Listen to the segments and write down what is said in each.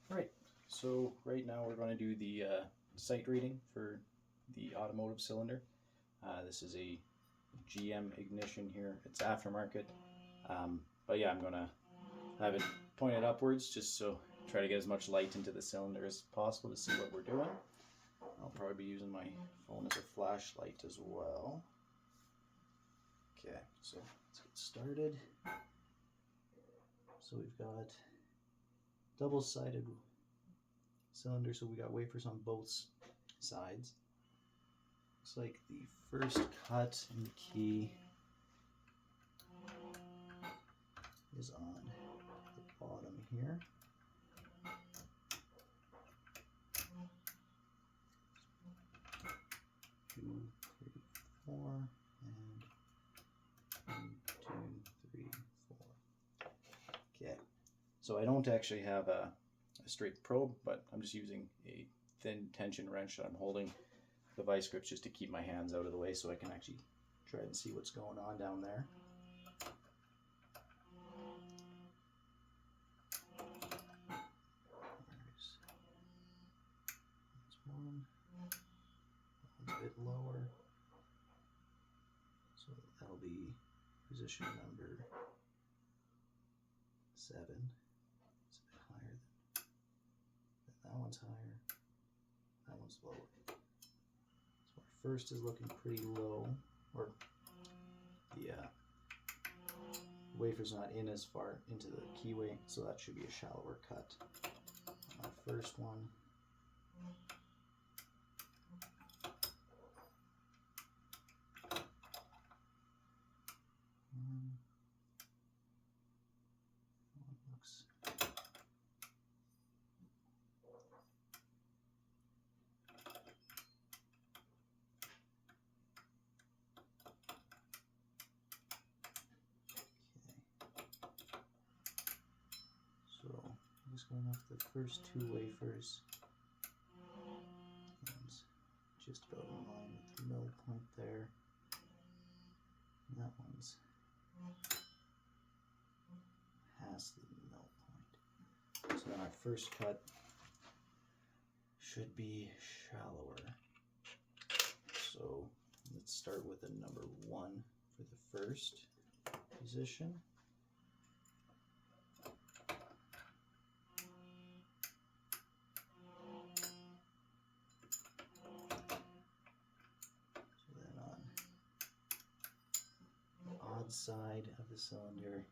Right, so right now we're going to do the sight reading for the automotive cylinder. This is a GM ignition here. It's aftermarket, but yeah, I'm going to have it pointed upwards just so try to get as much light into the cylinder as possible to see what we're doing. I'll probably be using my phone as a flashlight as well. Okay, so let's get started. So we've got double-sided cylinder, so we got wafers on both sides. Looks like the first cut in the key is on the bottom here. Two, three, four, and 1, 2, 3, 4. Okay, so I don't actually have a straight probe, but I'm just using a thin tension wrench that I'm holding the vice grips just to keep my hands out of the way so I can actually try and see what's going on down there. There's one. That one's a bit lower. So that'll be position number 7. It's a bit higher than that one's higher. That one's lower. So our first is looking pretty low, or the wafer's not in as far into the keyway, so that should be a shallower cut. Our first one. Looks so I'm just going off the first 2 wafers. One's just about in line with the mill point there. And that one's past the mill point. So then our first cut should be shallower. So let's start with a number 1 for the first position. So then on the odd side of the cylinder,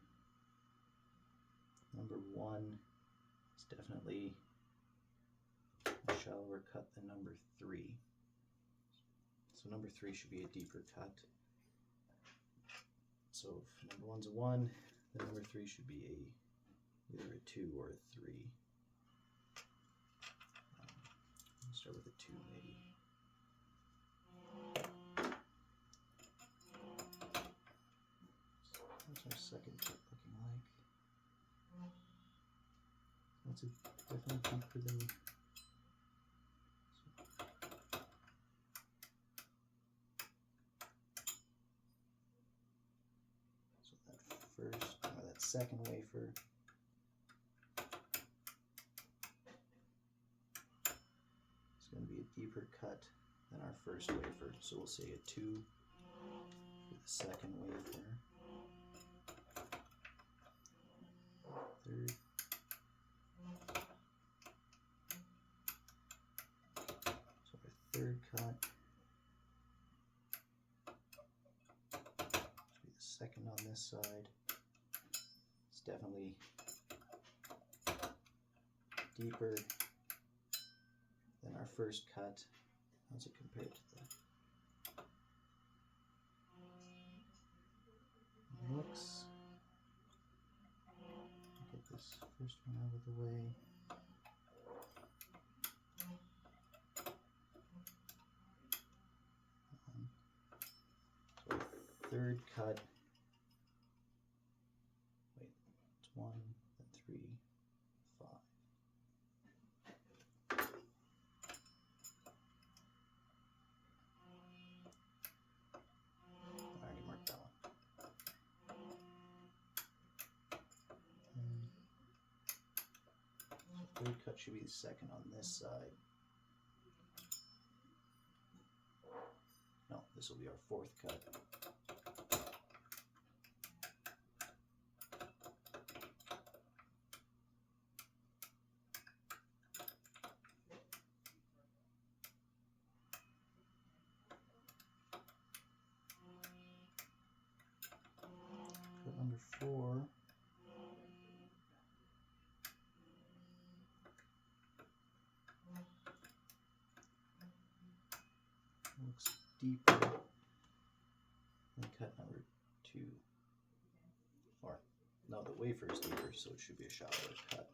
number 1 is definitely a shallower cut than number 3. So number 3 should be a deeper cut. So if number 1's a 1, then number 3 should be either a 2 or a 3. Let's start with a 2 maybe. What's our second cut looking like? That's definitely deeper than. So that second wafer is going to be a deeper cut than our first wafer. So we'll say a 2 for the second wafer. Third. So our third cut should be the second on this side. It's definitely deeper than our first cut. How's it compared to the looks? Get this first one out of the way. So third cut. Wait, it's 1, then 3, 5. I already marked that one. third cut should be the second on this side. No, this will be our fourth cut. Cut number 4. Looks deeper than cut number 2. Or, no, the wafer is deeper, so it should be a shallower cut.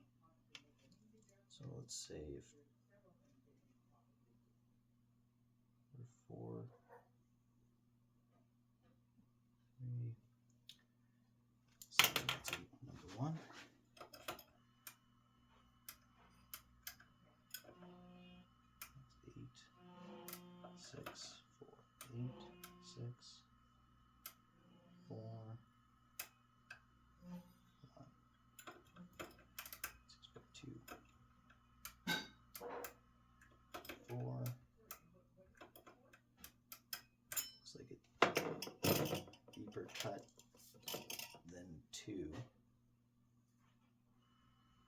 So let's save number 4, 3, 7, that's number 1. That's 8, 6, 4, 8, 6, 4, 1, 6.2, 4. Looks like a deeper cut than 2.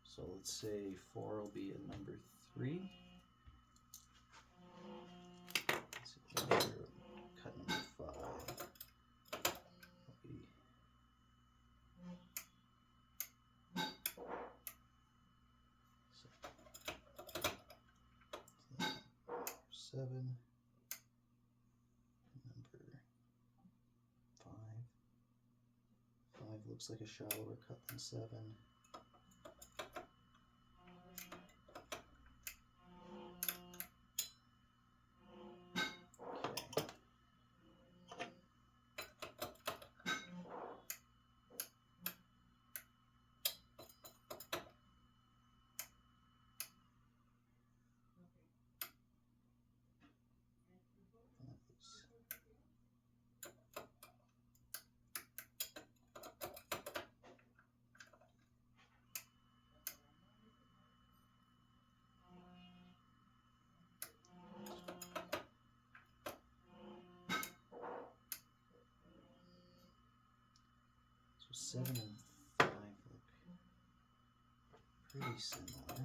So let's say 4 will be a number 3. Cut number 5 will be 7. Number 5. 5 looks like a shallower cut than 7. So 7 and 5 look pretty similar.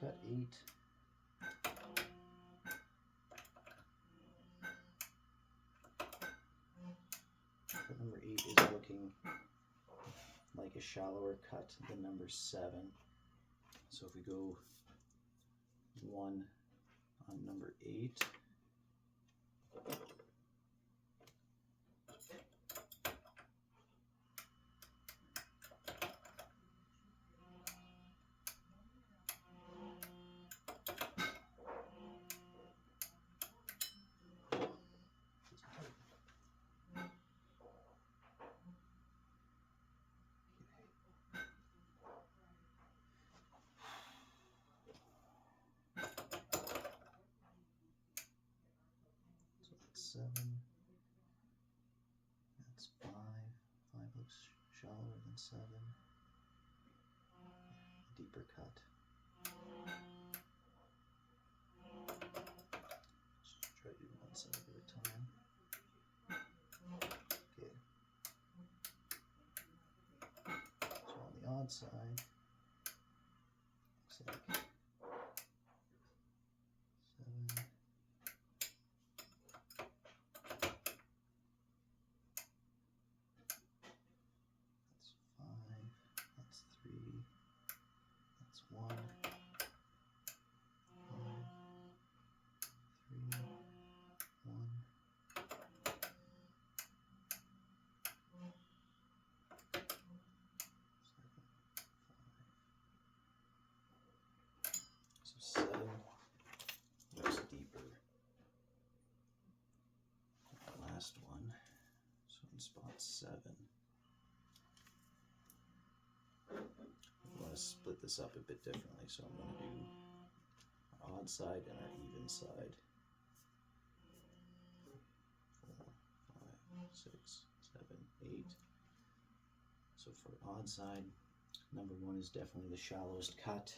Cut 8. Cut number 8 is looking like a shallower cut than number 7. So if we go 1 on number 8, so that's 7, that's 5, 5 looks shallower than 7, deeper cut. Just try to do one side at a time. Okay. So on the odd side, looks like 7, that's 5, that's 3, that's 1, 5, 3, 1. So 7 looks deeper. Last one. So in spot 7, I want to split this up a bit differently. So I'm going to do odd side and our even side. 4, 5, 6, 7, 8. So for odd side, number 1 is definitely the shallowest cut.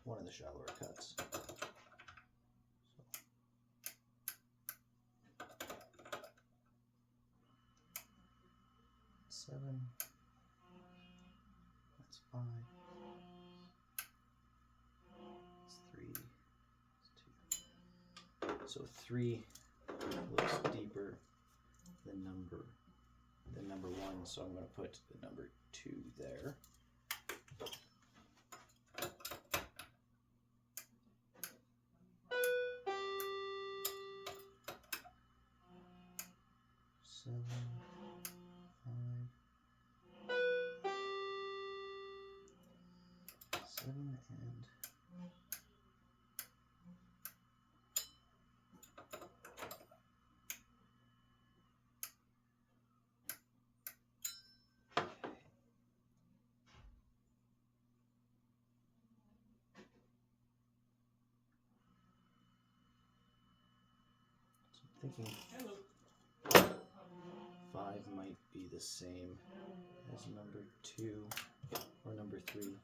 One of the shallower cuts. So 7. That's 5. That's 3. That's 2. So 3 looks deeper than number 1, so I'm going to put the number 2 there. Seven, 5, 7 and thinking 5 might be the same as number 2 or number 3.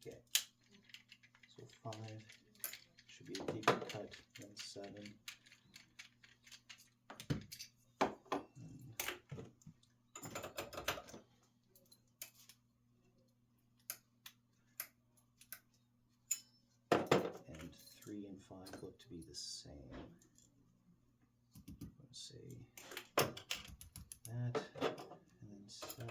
Okay, so 5 should be a deeper cut than 7. And 3 and 5 look to be the same. I'm going to say that, and then 7.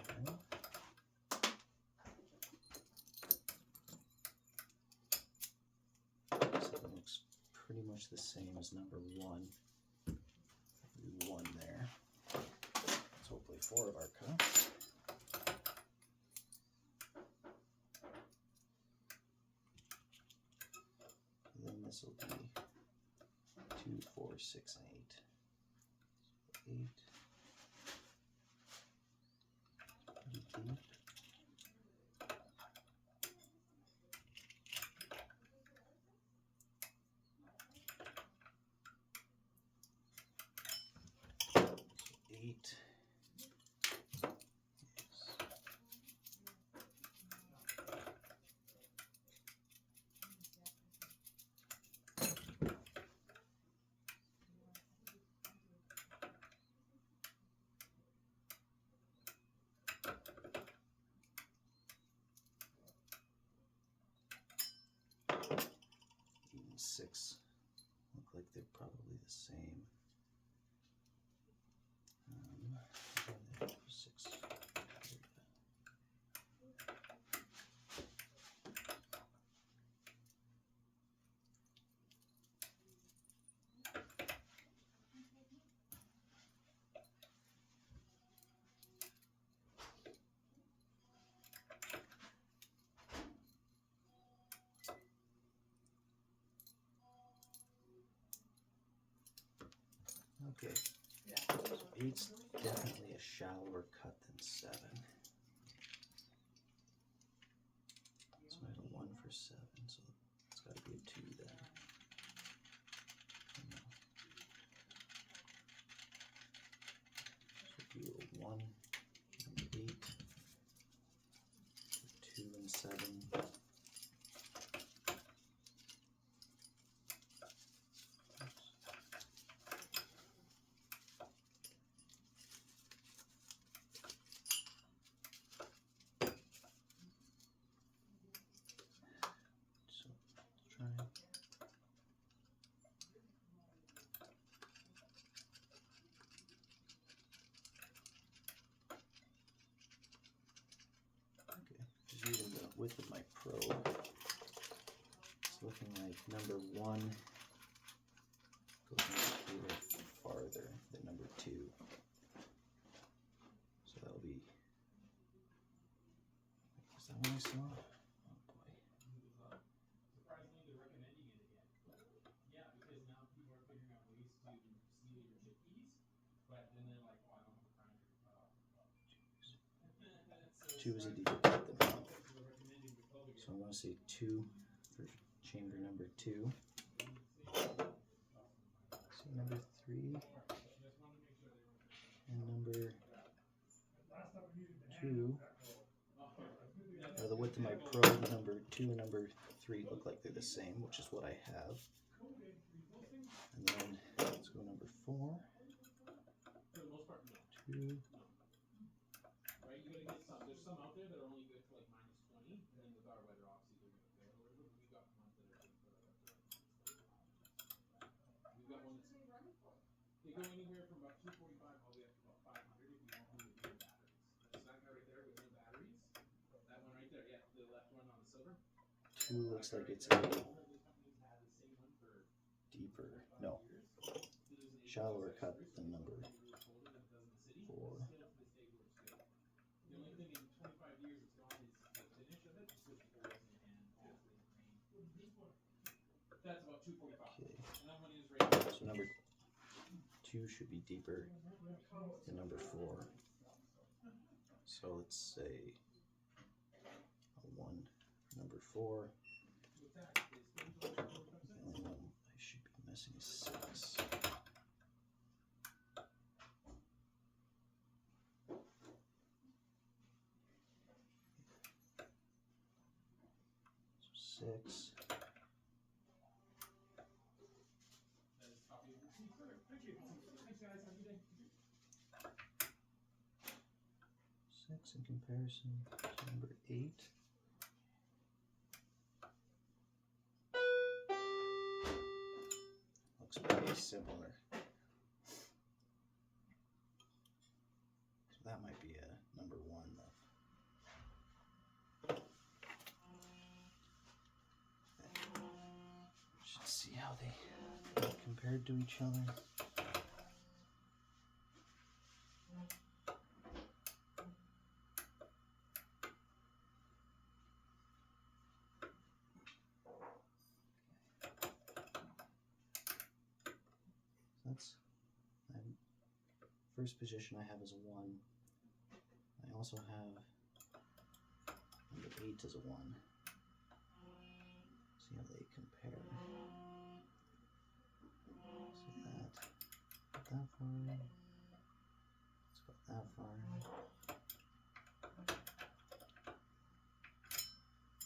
7 looks pretty much the same as number 1. 1 there. That's hopefully 4 of our cuts. And then this will be 2, 4, 6, and 8. So 8. Pretty deep. So 8. Even 6 look like they're probably the same. 6. Okay, so 8's definitely a shallower cut than 7. So I have a 1 for 7, so it's got to be a 2 then. So do a 1, number 8, 2 and 7. width of my probe. It's looking like number 1 goes a little farther than number 2. So that'll be, is that what I saw? Oh boy. Surprisingly, they're recommending it again. Yeah, because now people are figuring out ways to seal your chickpeas, but then they're like, oh, I don't have a primary to cut off. So 2 is a deeper cut than 1. they're recommending the color So I'm going to say 2 for chamber number 2. See number 3 and number 2. Or the width of my probe, number 2 and number 3 look like they're the same, which is what I have. And then let's go number 4. 2. Right, you gotta get some. There's some out there that are only good to like -20, and then with our weather, obviously they're gonna fail a little bit. But we've got ones that are good for like up to like -35. We've got one that's they go anywhere from about 245 all the way up to about 500 if you want one with no batteries. So that guy right there with no batteries, that one right there, yeah, the left one on the silver. 2 looks like it's all of those companies had the same one for deeper, no, shallower cut than number 4. The only thing in 25 years it's gone is the finish of it, just because the oil's in the hand, gasoline, rain. That's about 245. Okay. And that one is right. So number 2 should be deeper than number 4. So let's say a 1 for number 4. The only one I should be missing is 6. So 6. In comparison to number 8. Looks pretty similar. So that might be a number 1 though. Okay. Should see how they compared to each other. That's first position I have is a 1. I also have number 8 as a 1. See how they compare. So that, put that far in. Let's put that far in.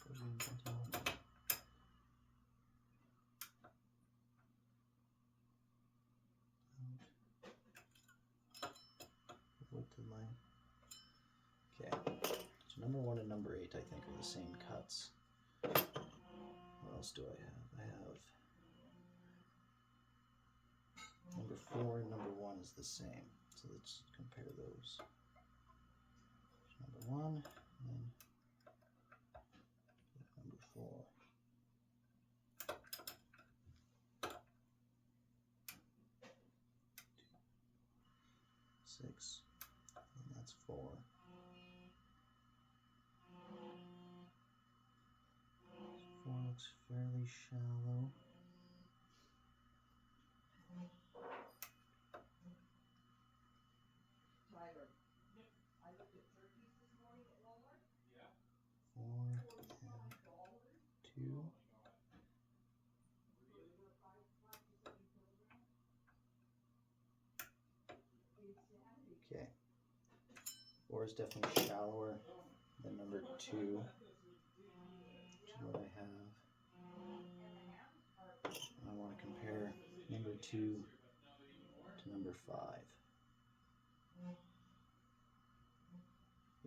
Goes in the top. Width of mine. Okay, so number 1 and number 8 I think are the same cuts. What else do I have? I have number 4 and number 1 is the same. So let's compare those. So number 1 and then number 4. 6. And that's 4. 4 looks fairly shallow. Tyler, I looked at turkeys this morning at Walmart. Yeah. 4 and 2. Okay. 4 is definitely shallower than number 2, which is what I have. And I want to compare number 2 to number 5.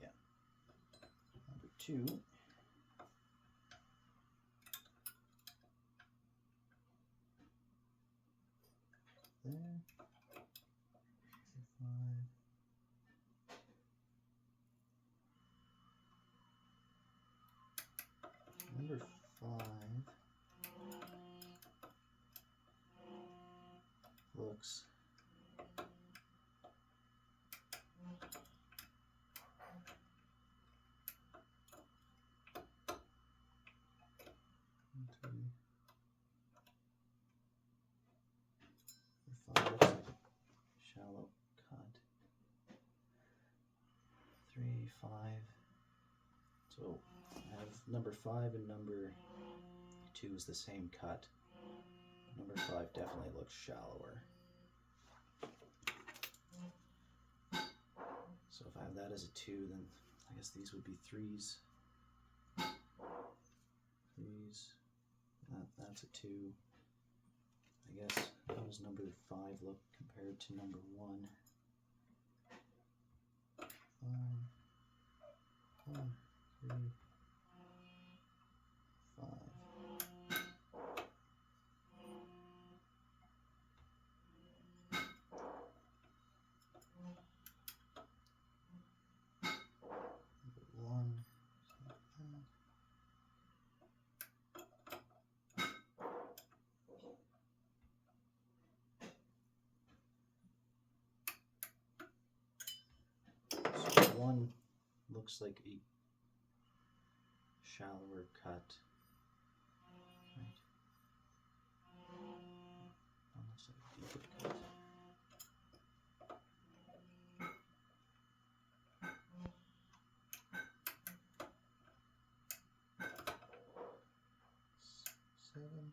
Yeah. Number 2. There. 5. looks. Five looks like shallow cut. 3, 5. So I have number 5 and number 2 is the same cut. Number 5 definitely looks shallower. So if I have that as a 2, then I guess these would be 3s. 3s. That's a 2. I guess how does number 5 look compared to number 1? 1, 3, 5. Number 1. So 1 looks like a shallower cut. Right. 1 looks like a deeper cut. Seven.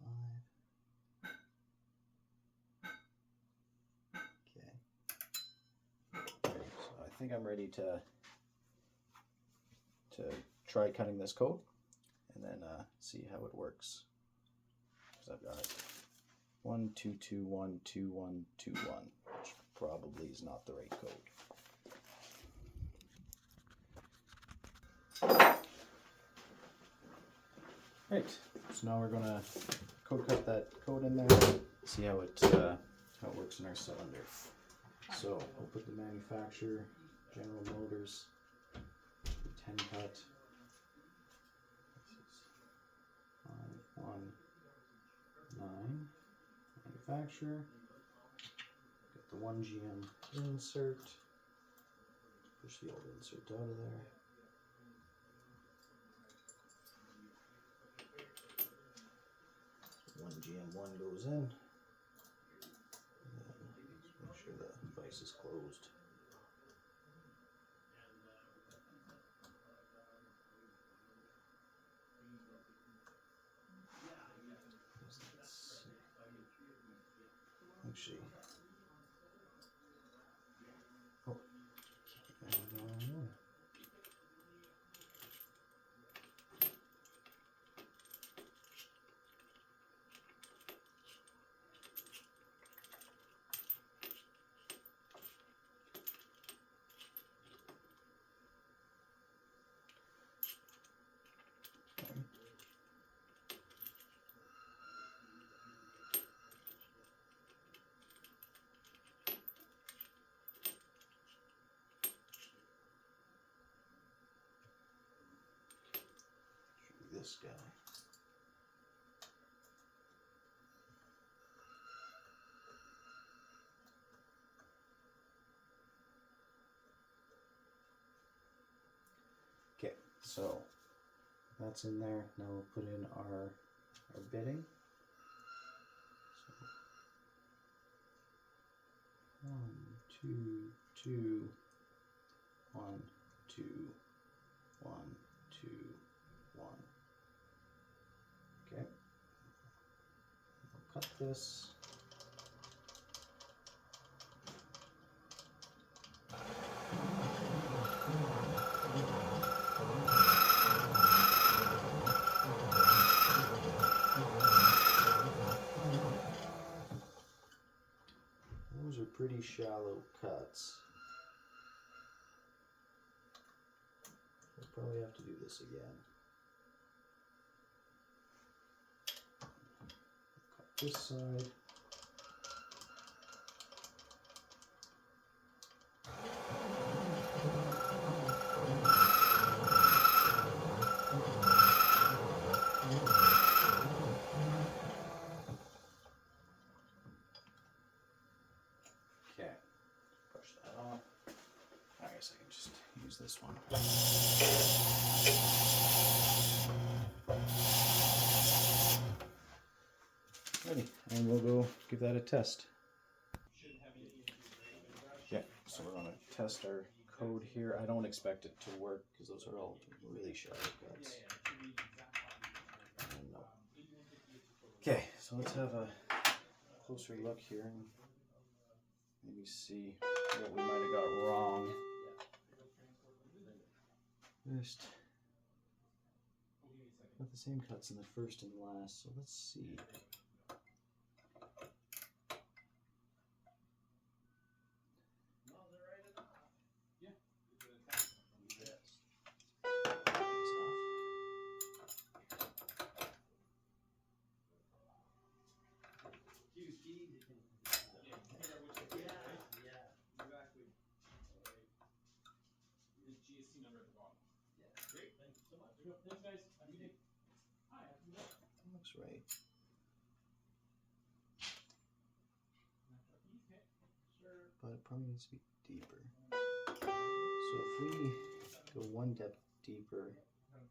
5. Okay. So I think I'm ready to try cutting this coat and then see how it works. Because I've got 1 2 2 1 2 1 2 1, which probably is not the right code. Right, so now we're gonna coat cut that code in there, see how it works in our cylinder. So we'll put the manufacturer, General Motors, 10 cut. This is 519 manufacturer. Get the 1 GM insert. Push the old insert out of there. So 1 GM1 goes in. And then just make sure the vise is closed. Actually, oh, this guy. Okay, so that's in there. Now we'll put in our bitting. So 1 2 2 1 2 1 2 1. Okay. We'll cut this. Those are pretty shallow cuts. We'll probably have to do this again. Cut this side. give that a test. Shouldn't have any issues, right? With the brush. Yeah, so we're gonna test our code here. I don't expect it to work because those are all really shallow cuts. Yeah, it should be the exact copy. No. 8150 is the total. Okay, so let's have a closer look here and maybe see what we might have got wrong. First, Oh, give me a second. got the same cuts in the first and last, so let's see. Yeah. It's an attachment. Yes. Yeah, figure out which one, right? Exactly. The GSC number at the bottom. Yeah. Great. Thank you so much. There you go. Thanks, guys. Have a good day. Hi, have a good day. Looks right. Okay. Sure. But it probably needs to be deeper. So if we go one depth deeper, we don't need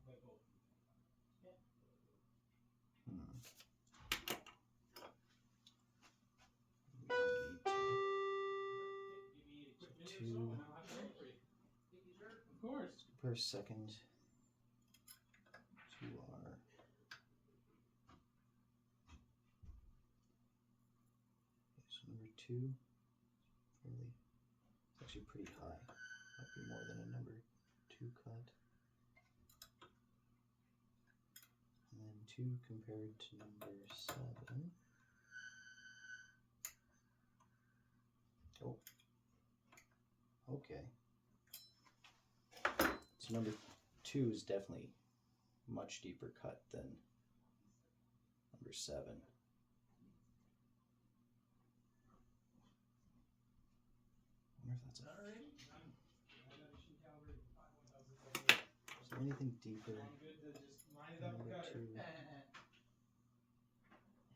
Give me a quick minute or so, Two. and I'll have it ready for you. Thank you, sir. Of course. per second to our so number 2 fairly, it's actually pretty high, might be more than a number 2 cut, and then 2 compared to number 7. Oh, okay. So number 2 is definitely much deeper cut than number 7. I wonder if that's Alrighty. is there anything deeper I'm good to just line it than up and number cut 2? her.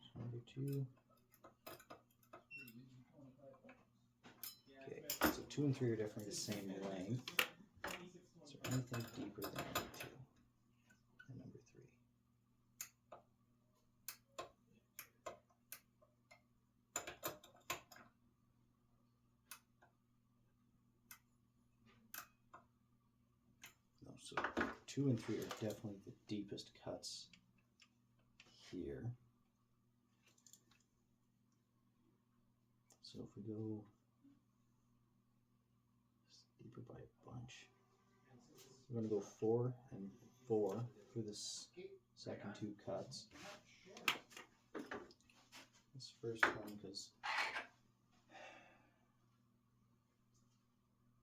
So number 2. Yeah, Okay, it's better. so 2 and 3 are definitely the same length. Is there anything deeper than number 2 and number 3? No, so 2 and 3 are definitely the deepest cuts here. So if we go deeper by a bunch, we're going to go 4 and 4 for this second 2 cuts. This first one, because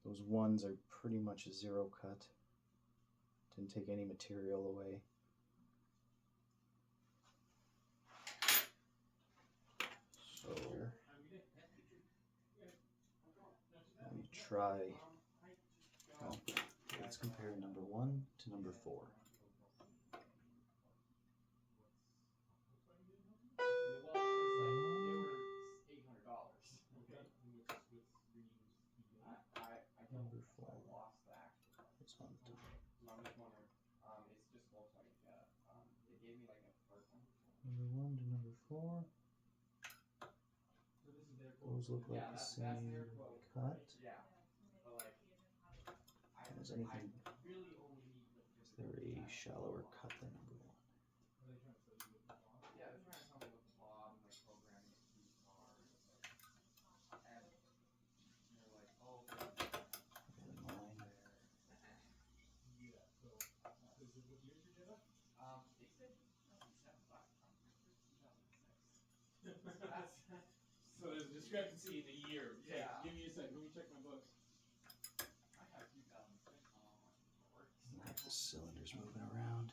those ones are pretty much a 0 cut. Didn't take any material away. So let me try. Well, let's compare number 1 to number 4. Number 4 is on the top. Number 1 to number 4. Those look like the same cut. And is anything? Is there a shallower cut than number 1? So there's a discrepancy in the year. Okay, give me a second. Let me check my books. The cylinder's moving around.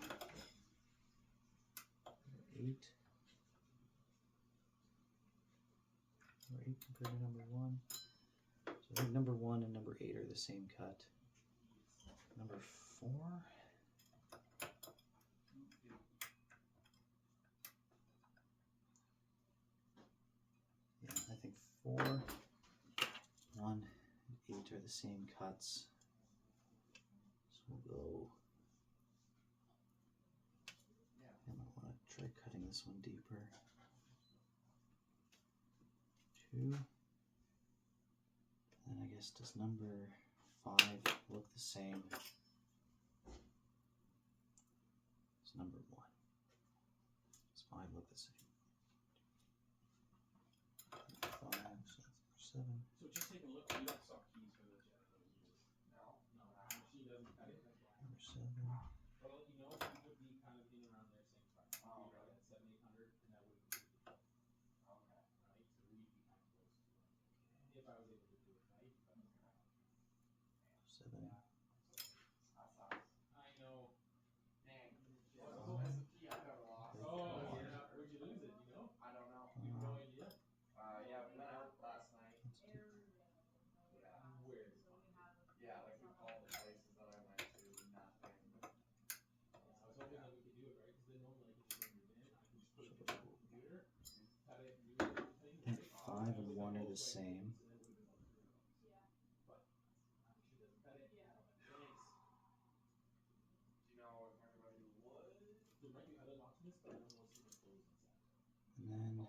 Okay. 8. Number 8 compared to number 1. So I think number 1 and number 8 are the same cut. Number 4. 4, 1, and 8 are the same cuts. So we'll go. I might want to try cutting this one deeper. 2. And I guess does number 5 look the same as number 1? Does 5 look the same? 5, so that's number 7. So just take a look. We don't stock keys for the jet that we use. No, the machine doesn't cut it. That's why. Number 7. But I'll let you know, if you would be kind of in around there, same price. Oh, right at 700, 800, and that would include the toll. Okay. Right, so we'd be kind of close to it. If I was able to do it, right? But 7. That sucks. I know. Dang. I was So hoping. S&P I've never lost. Oh, yeah. Where'd you lose it? You know? I don't know. You have no idea? Yeah, we went out last night. Yeah. Where is fun? Yeah, like we called the places that I went to, nothing. Yeah, I was hoping that we could do it, right? Because then normally I can just go in your bin, I can just put it in the computer, cut it, and do everything, I think right? 5 and 1 are the same. And then it would have been about $300. Yeah. But the machine doesn't cut it. Yeah. Thanks. Do you know if anybody would? There might be other locksmiths, but I don't know what's too much clothes inside. And then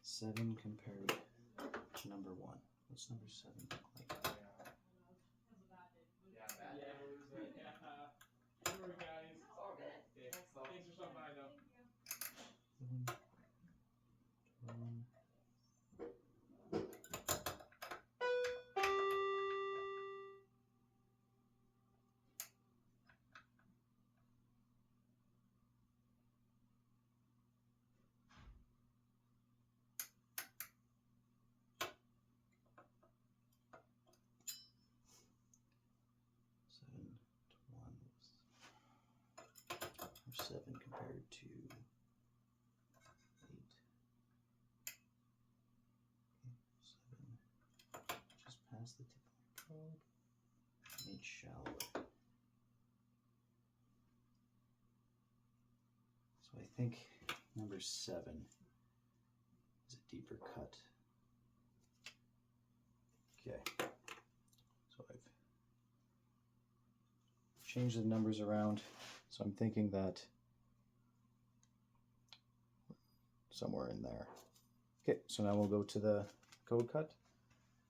7 compared to number 1. What's number 7 look like? Yeah, bad day. Yeah. Sorry, guys. It's all good. Okay. Thanks for stopping by, though. 7, 1. Or 7 compared to 8. Okay, 7. Just past the tip of my probe. Made shallower. So I think number 7 is a deeper cut. Okay, so I've changed the numbers around. So I'm thinking that somewhere in there. Okay, so now we'll go to the code cut,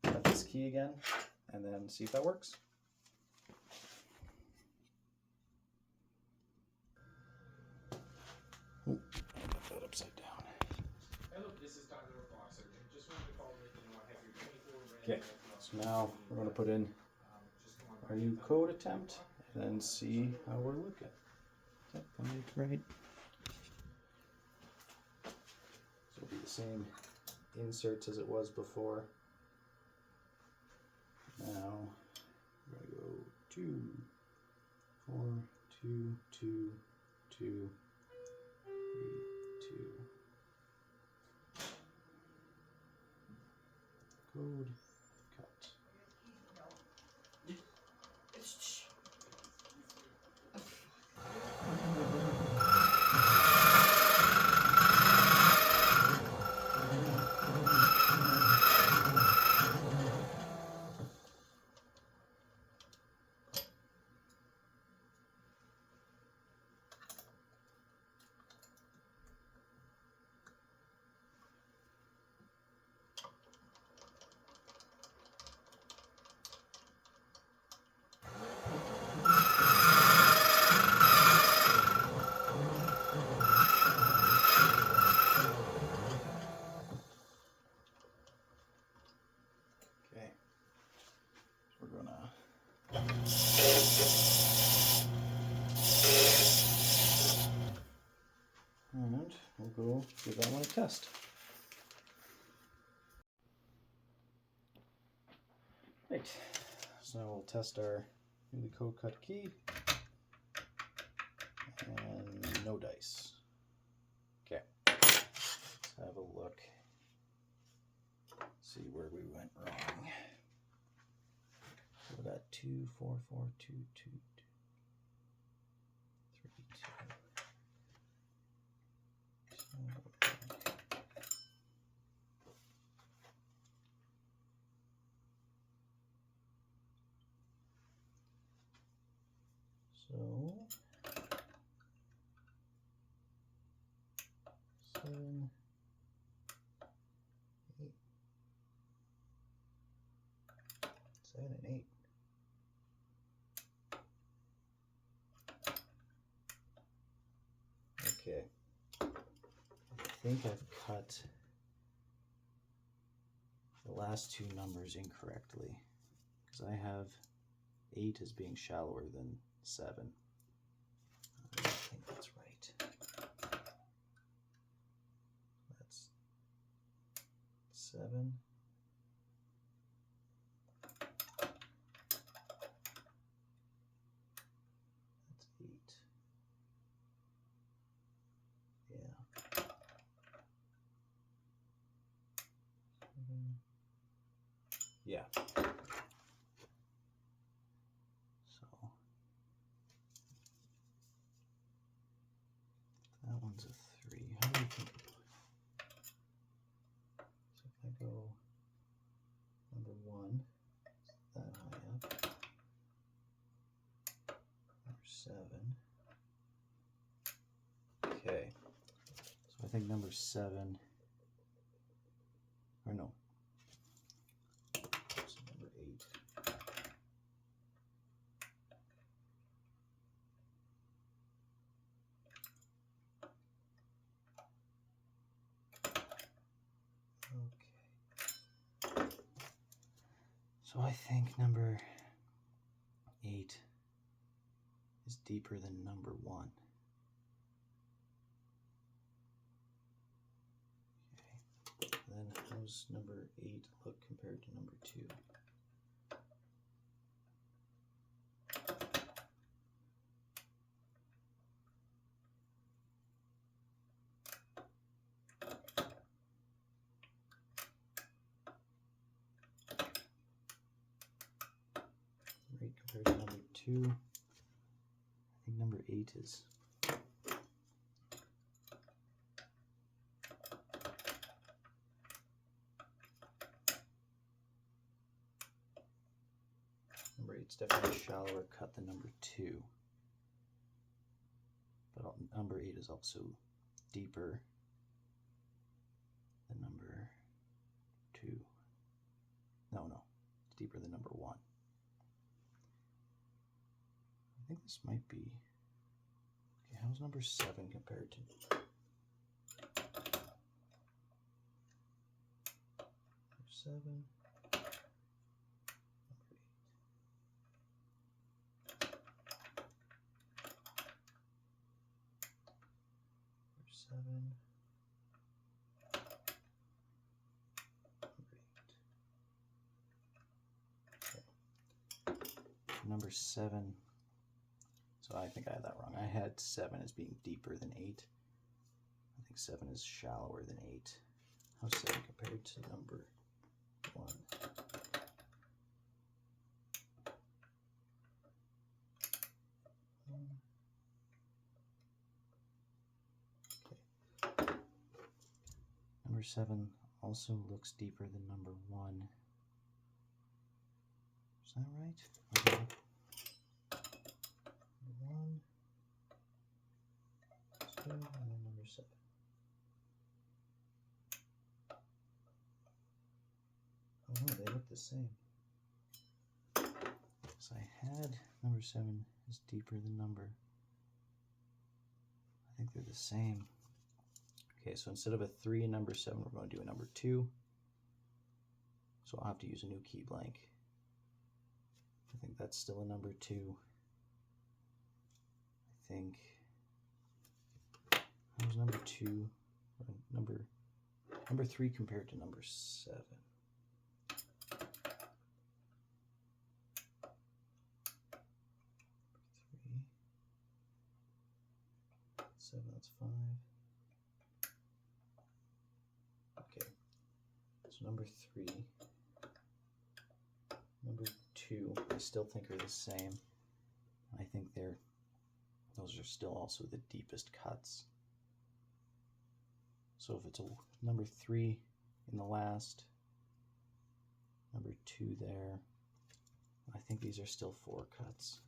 cut this key again, and then see if that works. Ooh, I got that upside down. Hey, look, this is Tyler with Fox Surgeon. Just wanted to call and let you know I have your 24 Okay, so now we're going to put in our new code attempt and then see how we're looking. Is that coming right? So it'll be the same inserts as it was before. Now we're going to go 2, 4, 2, 2, 2, 3, 2. Code cut. Okay, so we're gonna and we'll go give that one a test. Right, so now we'll test our newly code cut key and no dice. Okay, let's have a look. See where we went wrong. So we got 2, 4, 4, 2, 2, 2, 3, 2. So 7, 8, 7 and 8. Okay, I think I've cut the last two numbers incorrectly because I have 8 as being shallower than 7. I don't think that's right. That's 7. That's 8. Yeah. 7. Yeah. So that one's a 3. How do you think? So if I go number 1, that high up. Number 7. Okay. So I think number 7, or no. So number 8. Okay. So I think number 8 is deeper than number 1. Okay. Then how's number 8 look compared to number 2? Right, compared to number 2, I think number 8 is number 8's definitely a shallower cut than number 2, but number 8 is also deeper than number 2. No, it's deeper than number 1. I think this might be, okay, how's number 7 compared to number 7? Number 7. Number 7. So I think I had that wrong. I had 7 as being deeper than 8. I think 7 is shallower than 8. How's 7 compared to number 1? Okay. Number 7 also looks deeper than number 1. Is that right? Okay. Number 1, 2, and then number 7. Oh no, they look the same. So I had number 7 is deeper than number. I think they're the same. Okay, so instead of a 3 in number 7, we're going to do a number 2. So I'll have to use a new key blank. I think that's still a number 2. I think, how's number 2, or number 3 compared to number 7? 7, that's 5. Okay, so number 3, number 2, I still think are the same. I think those are still also the deepest cuts. So if it's a number 3 in the last, number 2 there, I think these are still 4 cuts.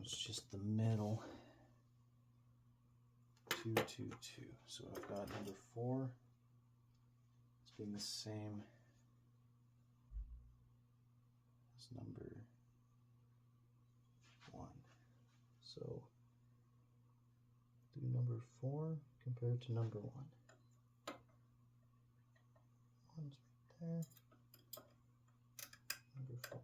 it's just the middle. 2, 2, 2. So I've got number 4. It's being the same as number 1. So do number 4 compared to number 1. 1's right there. Number 4.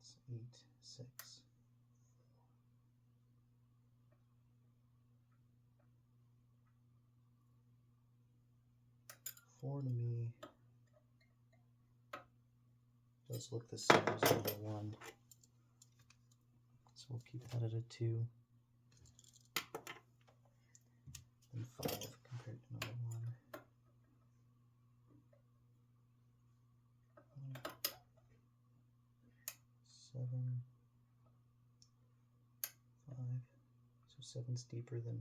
It's 8, 6. 4 to me does look the same as number 1. So we'll keep that at a 2. And 5 compared to number 1. 7, 5. So 7's deeper than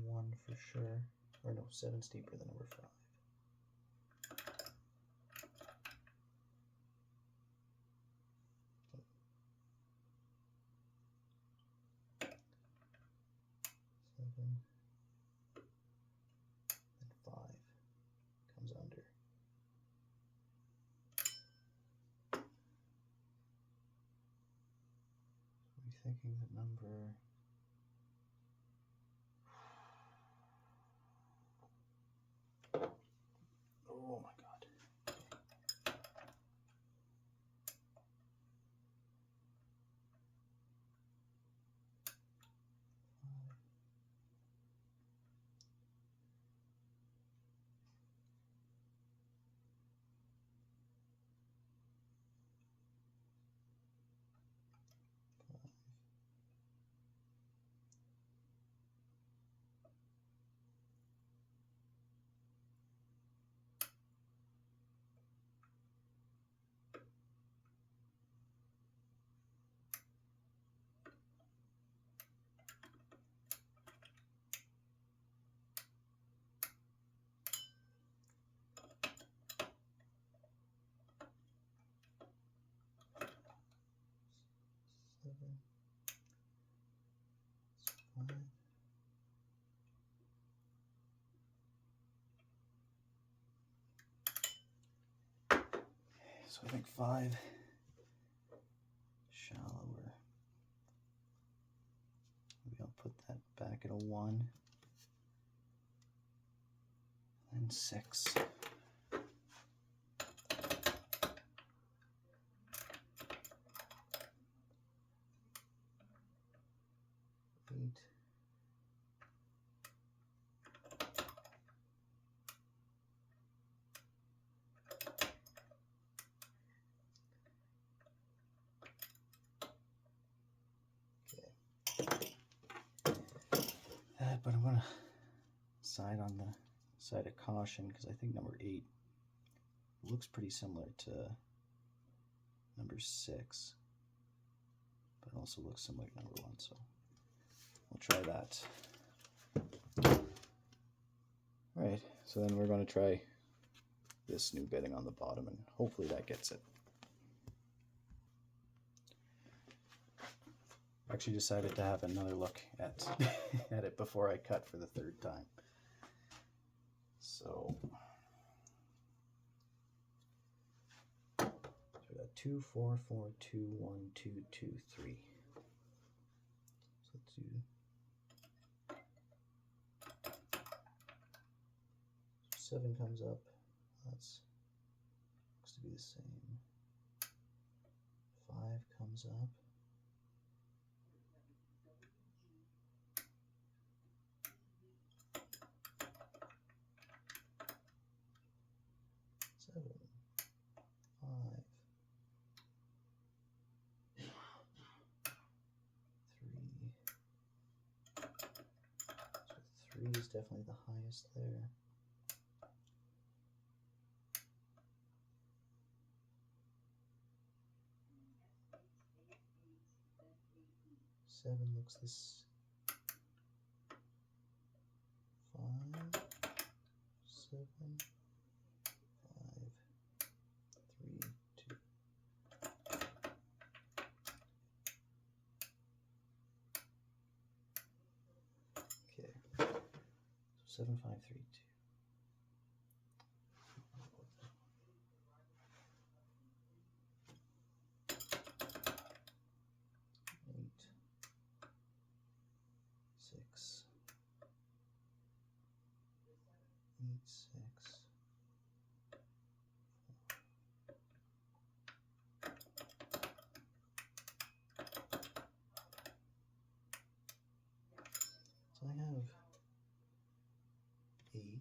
1 for sure. Or no, 7's deeper than number 5. And 5 comes under. I'm thinking that number oh my god. So I think 5 shallower. Maybe I'll put that back at a 1. And 6. 8. But I'm gonna side on the side of caution because I think number 8 looks pretty similar to number 6, but also looks similar to number 1, so we'll try that. Alright, so then we're going to try this new bedding on the bottom, and hopefully that gets it. Actually decided to have another look at at it before I cut for the 3rd time. So we got 2, 4, 4, 2, 1, 2, 2, 3. So let's do 7 comes up. That's looks to be the same. 5 comes up. 7, 5. So 3 is definitely the highest there. 6 7 looks this. 5, 7, 5, 3, 2. Okay, so 7, 5, 3, 2. 8, 6, 8, 6. So I have 8.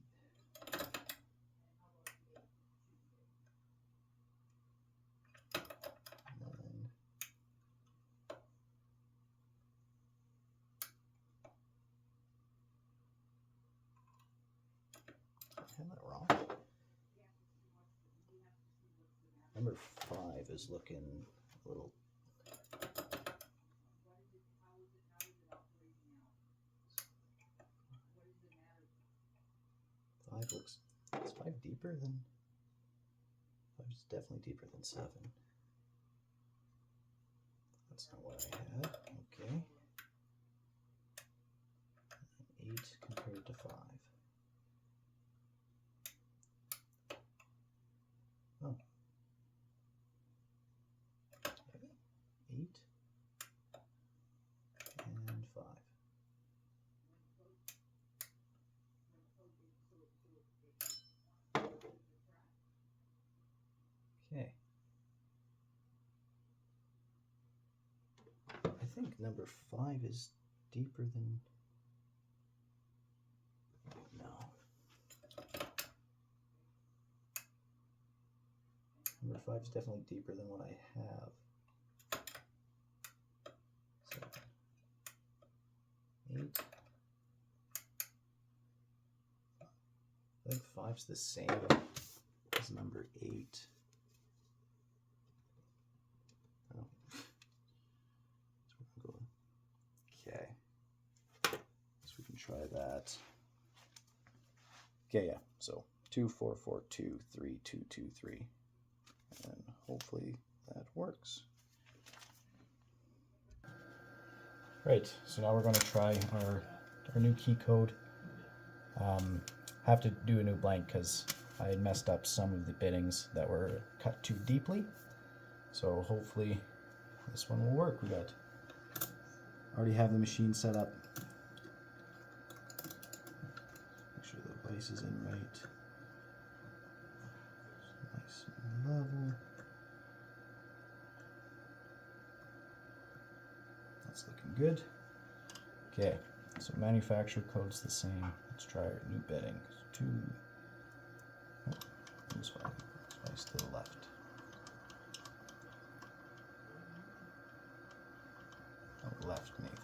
I have that wrong. Number 5 is looking a little. Is 5 deeper than? 5 is definitely deeper than 7. That's not what I had. Okay. 8 compared to 5. Oh. 8 and 5. Okay. I think number 5 is deeper than. No. Number 5 is definitely deeper than what I have. 7, 8. I think 5's the same as number 8. Oh. That's where I'm going. Okay. So we can try that. Okay, yeah. So 2, 4, 4, 2, 3, 2, 2, 3. And hopefully that works. Right, so now we're going to try our new key code. Have to do a new blank because I had messed up some of the biddings that were cut too deeply. So hopefully this one will work. We already have the machine set up. Make sure the vise is in right. Nice and level. That's looking good. Okay, so manufacturer code's the same. Let's try our new bidding. 2. Oh, this vice to the left. Oh, left, Nathan.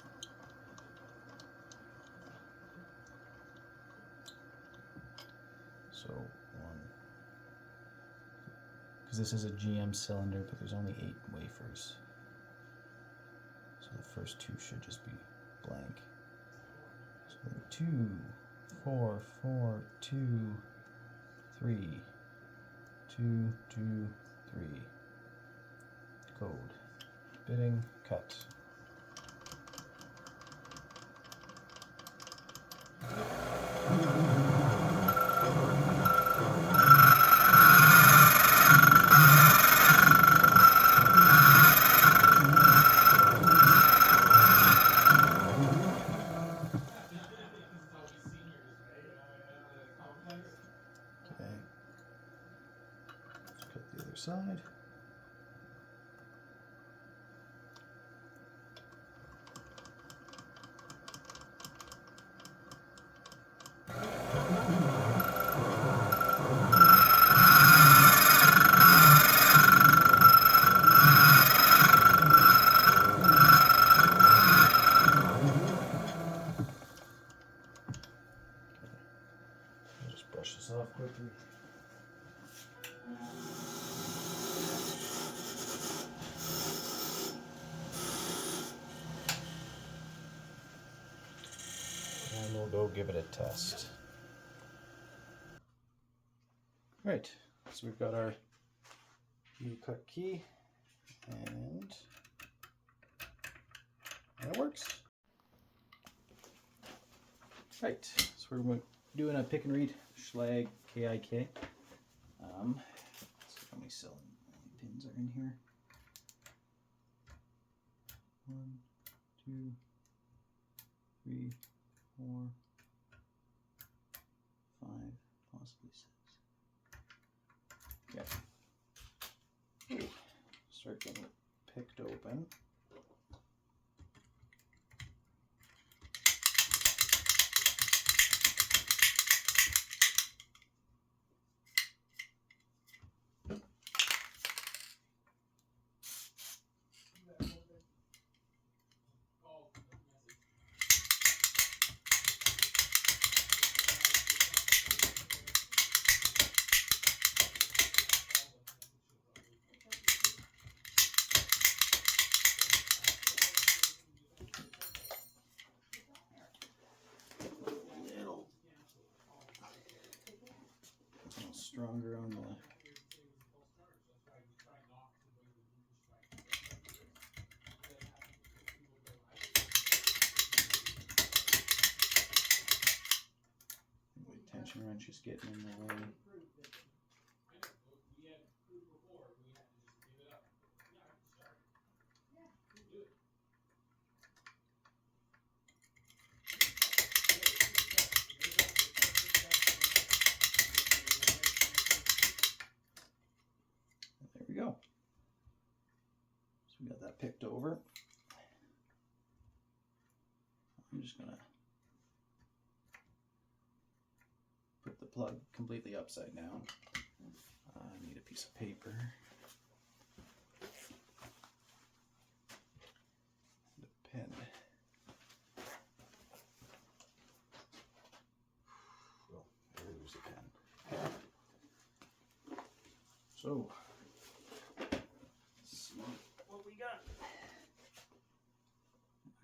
So 1. Because this is a GM cylinder, but there's only 8 wafers. So the first 2 should just be blank. So 2, 4, 4, 2, 3, 2, 2, 3. Code. Bidding, cut. Side. I'll just brush this off quickly. we'll go give it a test. Right, so we've got our U-cut key, and it works. Right, so we're doing a pick and read Schlag KIK. Let's see how many pins are in here. 1, 2, 3, 4, 5, possibly 6. Okay. Start getting it picked open. A little stronger on the tension wrench is getting in the way. There we go. So we got that picked over. I'm just gonna put the plug completely upside down. I need a piece of paper. And a pen. Oh, there's a pen. So, let's see what we got.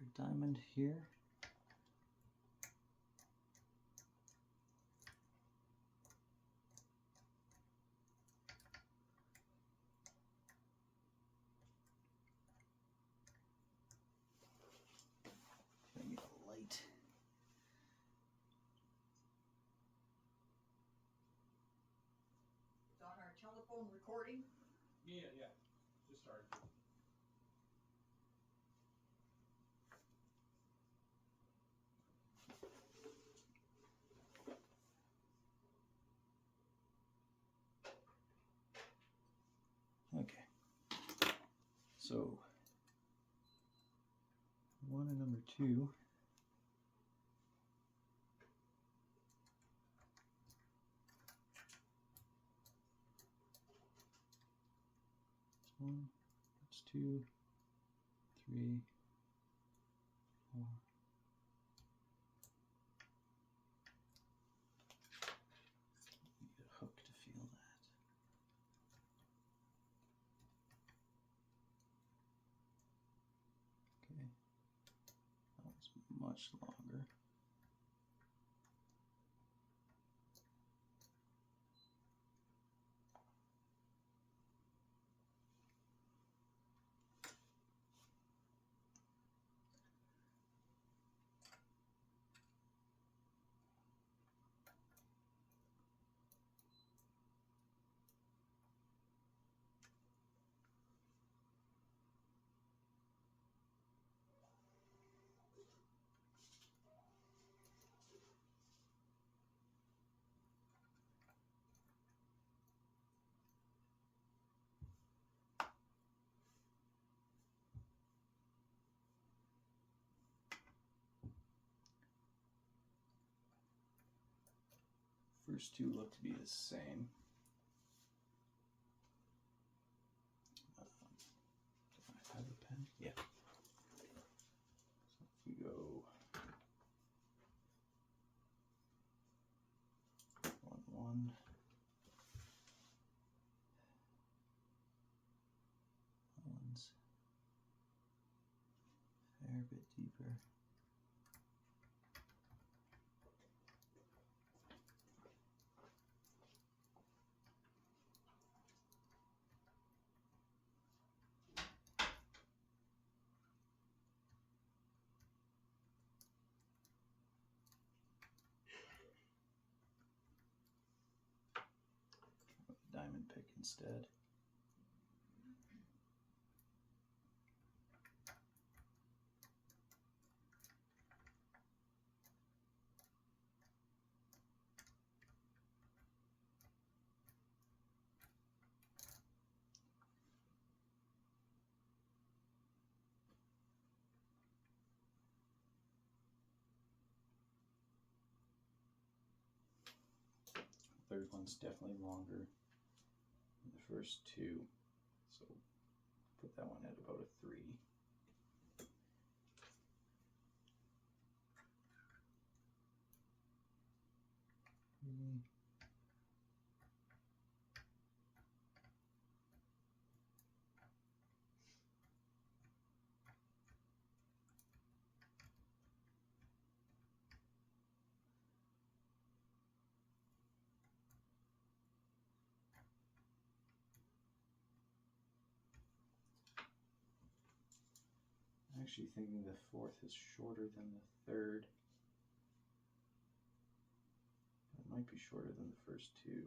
Our diamond here. I need a light. It's on our telephone recording. Yeah. Just started. Okay. So, 1 and number 2. That's 1, that's 2, 3, 4. Need a hook to feel that. Okay, that one's much longer. First two look to be the same. Do I have a pen? Yeah. So if we go 1, 1. That one's a fair bit deeper. instead. Third one's definitely longer than the first two, so put that one at about a 3. I'm actually thinking the fourth is shorter than the third. It might be shorter than the first two.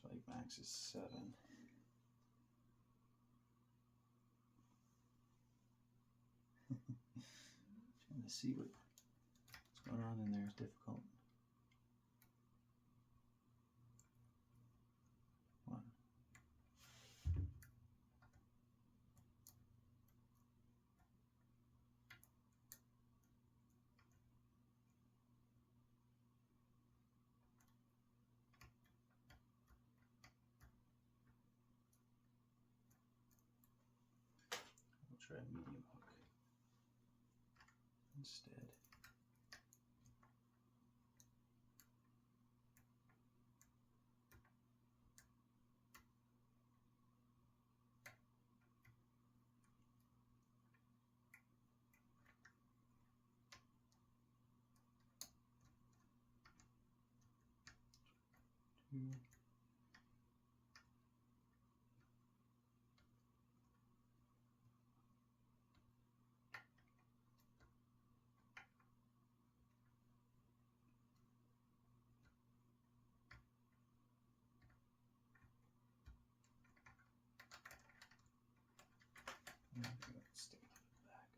Like max is 7. Trying to see what's going on in there is difficult. 1. We'll try a medium hook instead. Stick it in the back.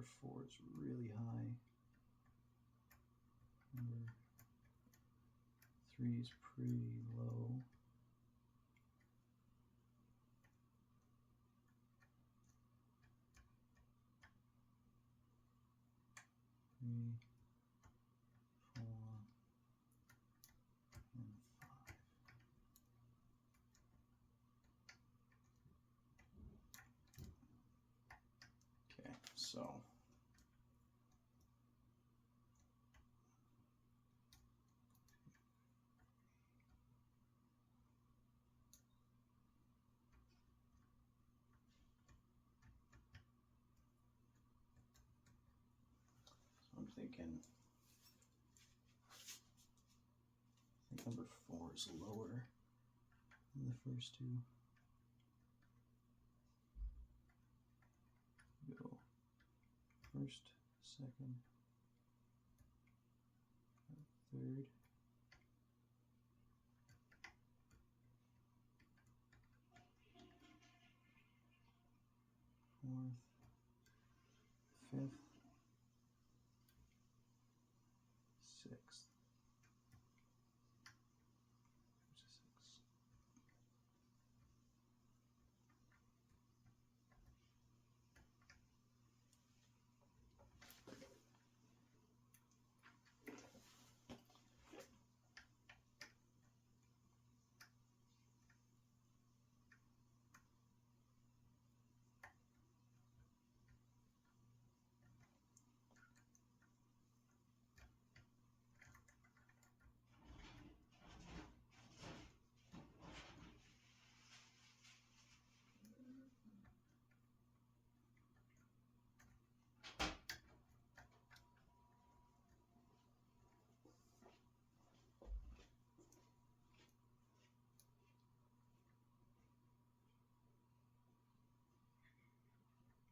number 4 is really high. Number 3 is pretty low. Three, 4, and 5. Okay, so I'm thinking, I think number 4 is lower than the first two. Go first, second, third. Fourth, fifth, sixth.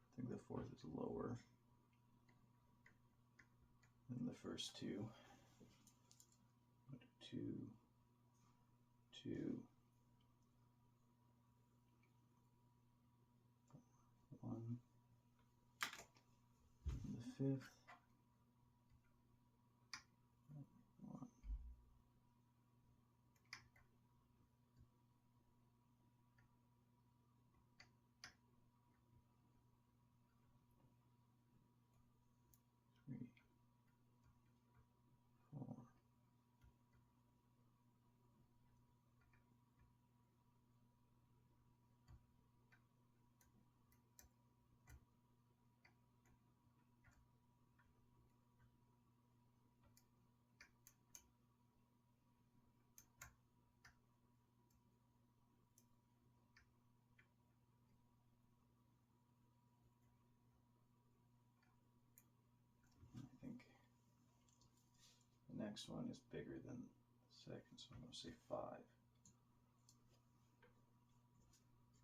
I think the fourth is lower than the first two. 2, 2, 1. And the fifth. 1. Three, 4. I think the next one is bigger than the second, so I'm going to say 5.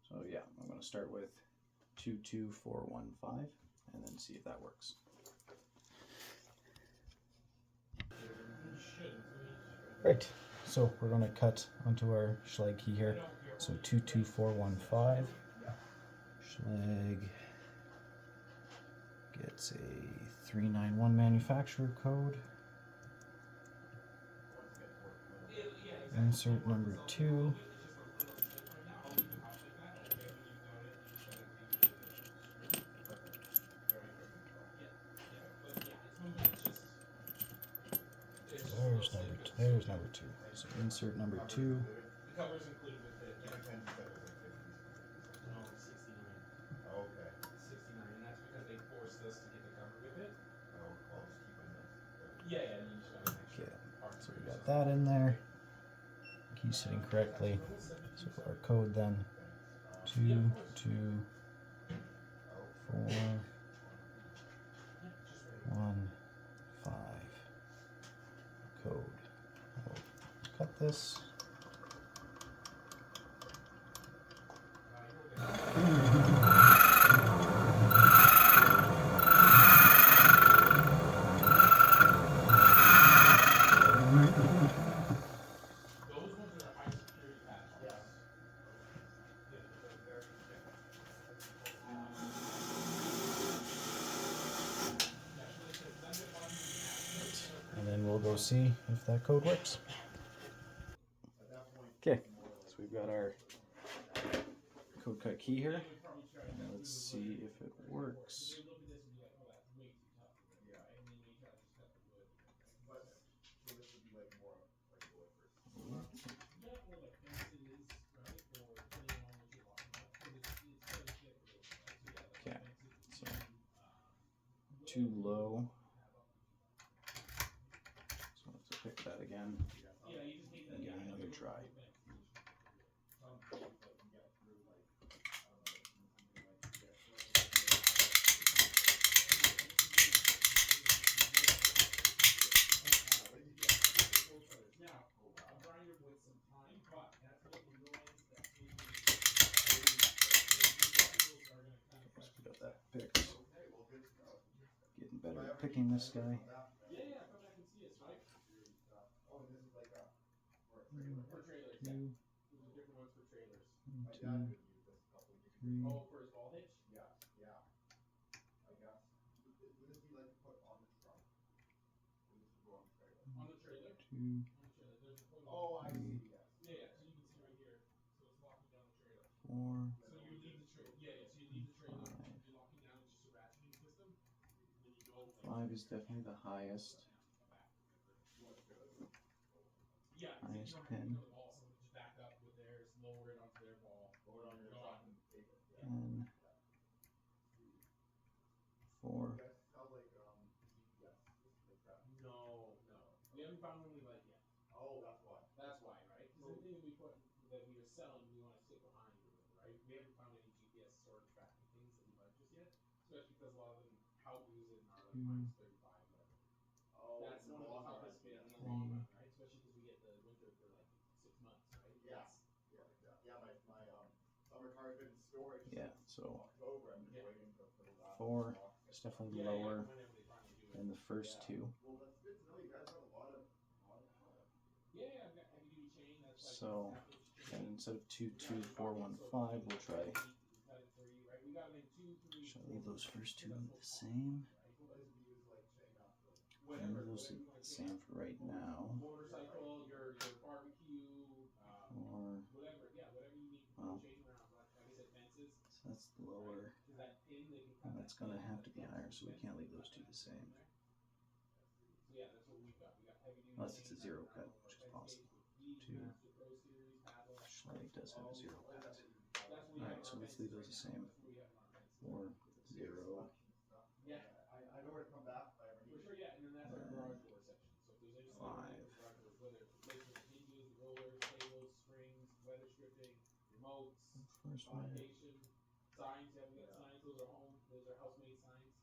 So yeah, I'm going to start with 2, 2, 4, 1, 5, and then see if that works. Right, so we're going to cut onto our Schlag key here. So 2, 2, 4, 1, 5. Schlag gets a 391 manufacturer code. Insert number 2. There's number 2. So insert number 2. The cover is included with it. Yeah. No, it's 69. Okay. 69, and that's because they forced us to get the cover with it. I'll just keep my notes. Yeah, and you just gotta make sure. Okay, so we got that in there. Key sitting correctly. So our code then 2, 2, 4, 1, 5. Code. I'll cut this. see if that code works. At that point, Okay, it's more like so we've got our code cut key here. And let's see if it works. They look at this and be like, oh, that's way too tough for wood, Yeah. right? And then when you try to just cut the wood, you're like, But so this would be like more like a wood versus. yeah, or like fences, right? Or depending on what you're locking up, because it's fairly thick a little bit, right? So yeah, like Okay, fences would so be too low. have up to 2 So let's pick that again. Yeah, you just hate that. And give it another try. Some days like you get through like I don't know something like you get through Now, a grinder with some time, but that's making noise. That's making tools are gonna kind of So cut we you. got that picked. okay, well good to know. Getting better at picking this guy. Yeah, come back and see us, right? Oh, and this is like a for a trailer. For trailers, yeah. Two, These are different ones for trailers. My two, dad could use this a couple of years ago. three, Oh, for his ball hitch? Yeah, yeah. I guess. Would this be like to put on the truck? Would this go on the trailer? On the trailer? two, On the trailer. There's a photo. Oh, I see. Yes. Yeah, yeah. So you can see right here. So it's locking down the trailer. four, So you leave the trailer. Yeah, yeah. So you leave the trailer. Five. You're locking down. It's just a ratcheting system. And then you go. Like, 5 is definitely the highest. Yeah, Highest you don't have to pin. pick up the ball. Someone can just back up with theirs, lower it onto their ball. Load on your Go truck on. and take it. Yeah. 10, 4. You guys sell like GPS like that? No, no. We haven't found one we like yet. Oh, that's why. That's why, right? Because anything that we put that we are selling, we want to stick behind with it, right? We haven't found any GPS sort of tracking things that we like just yet, especially because a lot of them, how we use it, are like minus 35, whatever. Oh, That's in the one of the long run, toughest yeah. in the long run, right? Especially because we get the winter for like 6 months, right? Yeah. That's- Yeah, my summer car's been in storage Yeah, since so October. I'm just Yeah. waiting for the last 4 box. is definitely Yeah, lower whenever they finally do it. than the first Yeah. two. Well, that's good to know. You guys have a lot of product. Yeah, I've got heavy duty chain. That's like So, half-inch chain. And instead of 22415, we'll try. We cut it for you, right? We got it in 2, 3, Should I 4, leave those first two that's the most same? right? What does it use like chain up for? Leave those the same for right now. Motorcycle, your barbecue, Or whatever, yeah, whatever you need to Wow. chain around. Like I said, fences. so that's lower. Because that pin, they can cut And that that's gonna pin, have that to be fence, higher, so we fence, can't they leave those cut two that the pin same. in there. So yeah, that's what we've got. We got heavy duty. Unless it's a chain, zero got cut, our which is fence possible. gates with Lead, Two. Master Pro Series, padlock. Schley does have a zero cut. That's what we Alright, have so on our let's leave fences those the right now. same. That's what we have on our fences. Or 0. Yeah. I know where to come back if I ever For need sure, it. yeah, and then that's our garage door section. So if there's any stuff in 5. the garage doors, whether it's replacement of hinges, rollers, cables, springs, weather stripping, remotes, First one. automation, signs, yeah, we got signs, those are house made signs.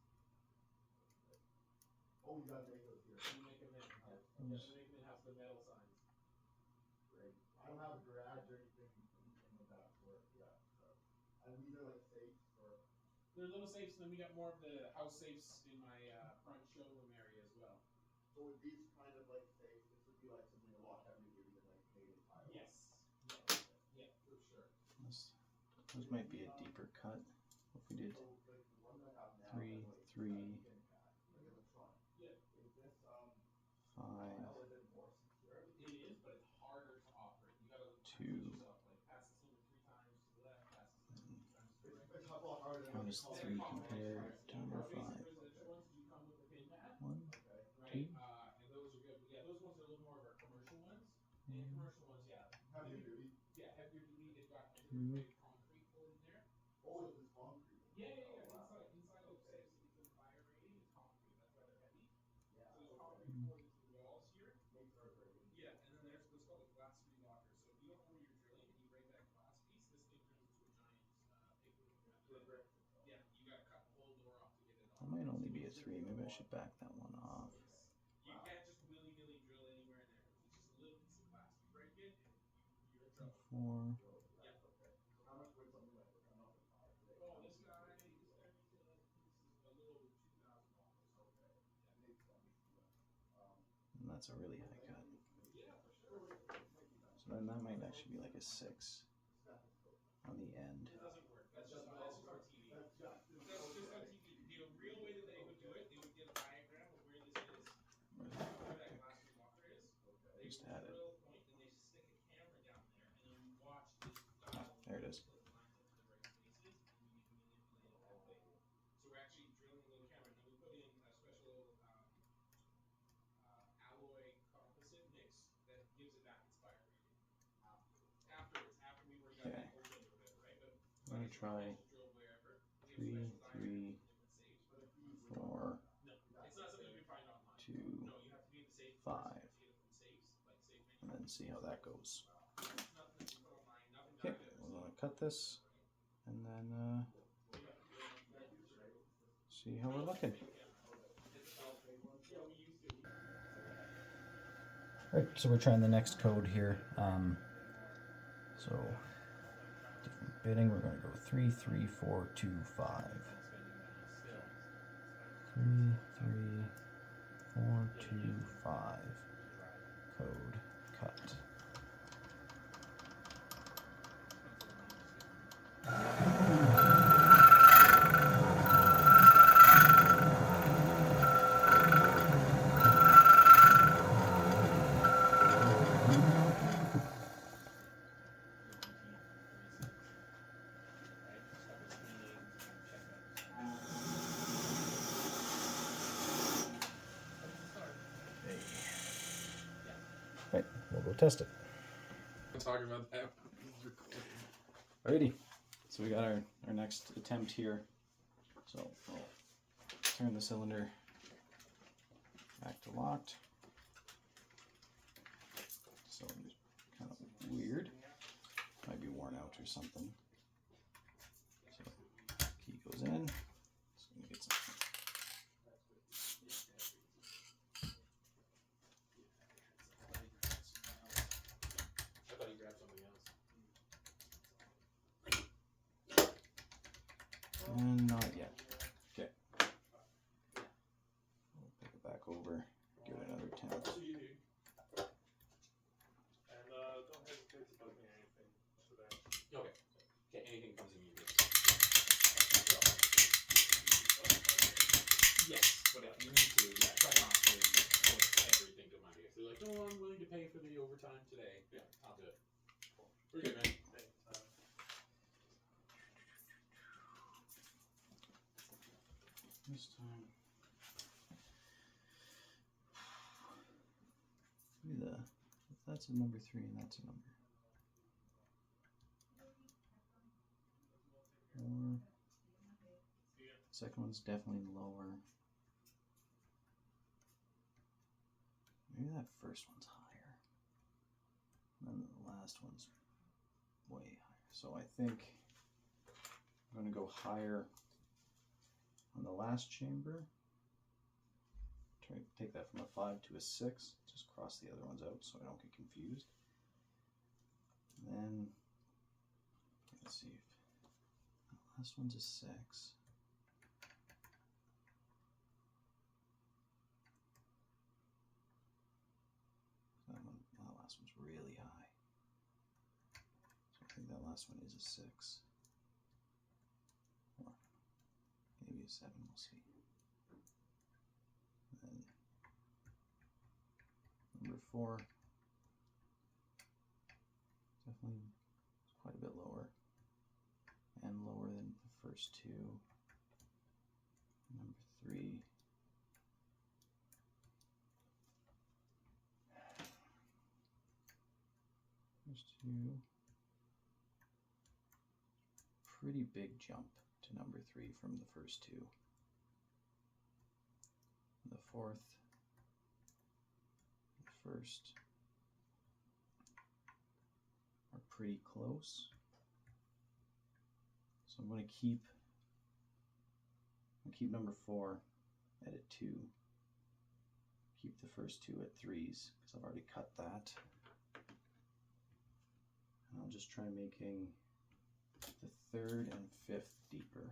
Oh, you gotta make those here. We make them in, yeah. We make them in-house, the metal signs. Great. I don't have a garage or anything with that sort yet. So. And these are like safes or. They're little safes, and then we got more of the house safes in my front showroom area as well. So with these kind of like safes, this would be like something a lot heavier duty than like Canadian tile. Yes. Yeah, for sure. Those might be a deeper cut. If we did So like the ones I have now. 3, are, like, 3, like electronic. Yeah. Is this 5, tile, is it more secure? It is, but it's harder to operate. You gotta 2. yourself, like pass the hammer 3 times to the left, pass the hammer 3 times to the right. It's a lot harder than How what does you call 3 it. compare to number 5? Basic residential ones do come with the pin pad, 1, Okay. right? And those are good. But yeah, those ones are a little more of our commercial ones. And commercial ones, yeah. Heavier duty. Yeah, heavier duty. They've got a different grade of concrete poured in there. Oh, is this concrete? Yeah, yeah, Oh, yeah. wow. Inside of Okay. safes that need the fire rating is concrete. That's why they're heavy. Yeah. So there's Okay. concrete poured into the walls here. Makes it very easy. Yeah, and then there's what's called a glass-free locker. So if you don't know where you're drilling and you break that glass piece, this thing turns into a giant paper clip. For bricks. Yeah, you gotta cut the whole door off to get it That off. might only be a 3. Maybe I should back that one off. You can't just willy-nilly drill anywhere in there. It's just a little piece of glass. You break it, and you're in trouble. 4. Yeah. Okay. So how much would something like this come up with? Oh, this guy retail, I think, is a little over $2,000. Okay. Yeah. Makes sense. And that's a really high cut. Yeah, for sure. So then that might actually be like a 6 on the end. It doesn't work. That's just for TV. That's just on TV. The real way that they would do it, they would get a diagram of where this is, where that glass would lock try 3, 3, 4, 2, 5, and then see how that goes. Okay, we're going to cut this and then see how we're looking. Alright, so we're trying the next code here. So different bidding, we're going to go 3, 3, 4, 2, 5. 3, 3, 4, 2, 5. Code cut. Right, we'll go test it. Talking about that. Alrighty, so we got our next attempt here. So we'll turn the cylinder back to locked. Cylinder's kind of weird. Might be worn out or something. So key goes in. So we get some. I thought you grabbed something else. And not yet. Okay. We'll pick it back over. Give it another attempt. And don't hesitate to bug me or anything for that. Okay. Okay, anything comes immediately. Yes, but if you need to, yeah, try not to post everything to Monday. If they're like, oh, I'm willing to pay for the overtime today, yeah, I'll do it. We're good, man. Thanks. This time. Maybe that's a number 3 and that's a number 4. Second one's definitely lower. Maybe that first one's higher. And then the last one's way higher. So I think I'm going to go higher on the last chamber. Try to take that from a 5 to a 6. Just cross the other ones out so I don't get confused. And then let's see if the last one's a 6. That last one's really high. So I think that last one is a 6. Or maybe a 7, we'll see. And then number 4, definitely quite a bit lower, and lower than the first 2. Number 3. First 2. Pretty big jump to number 3 from the first 2. The 4th, the first are pretty close. So I'm going to keep number 4 at a 2. Keep the first 2 at 3s because I've already cut that. And I'll just try making the 3rd and 5th deeper.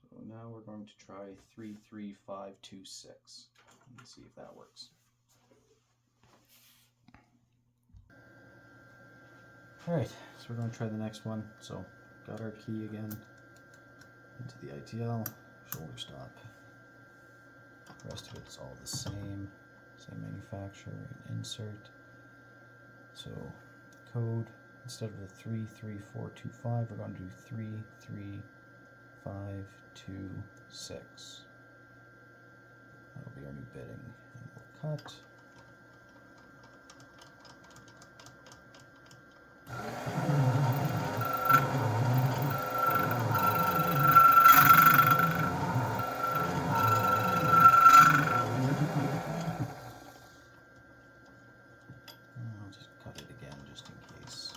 So now we're going to try 3, 3, 5, 2, 6 and see if that works. Alright, so we're going to try the next one. So got our key again into the ITL, shoulder stop. The rest of it's all the same manufacturer and insert. So code, instead of the 3, 3, 4, 2, 5, we're going to do 3, 3, 5, 2, 6. That'll be our new bidding. And we'll cut. just in case.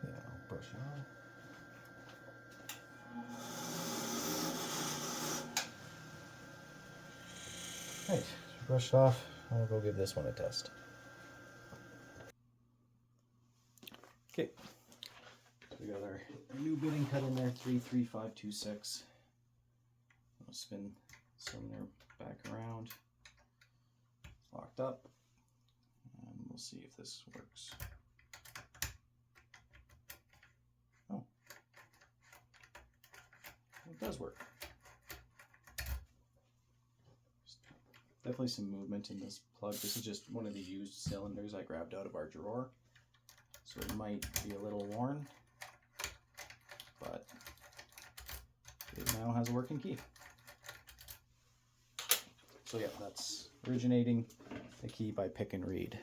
Yeah, I'll brush it off. Right, brushed off. I'll go give this one a test. Okay, so we got our new bitting cut in there, 33526. I'll spin cylinder back around, locked up, and we'll see if this works. Oh, it does work. Definitely some movement in this plug. This is just one of the used cylinders I grabbed out of our drawer, so it might be a little worn, but it now has a working key. So yeah, that's originating the key by pick and read.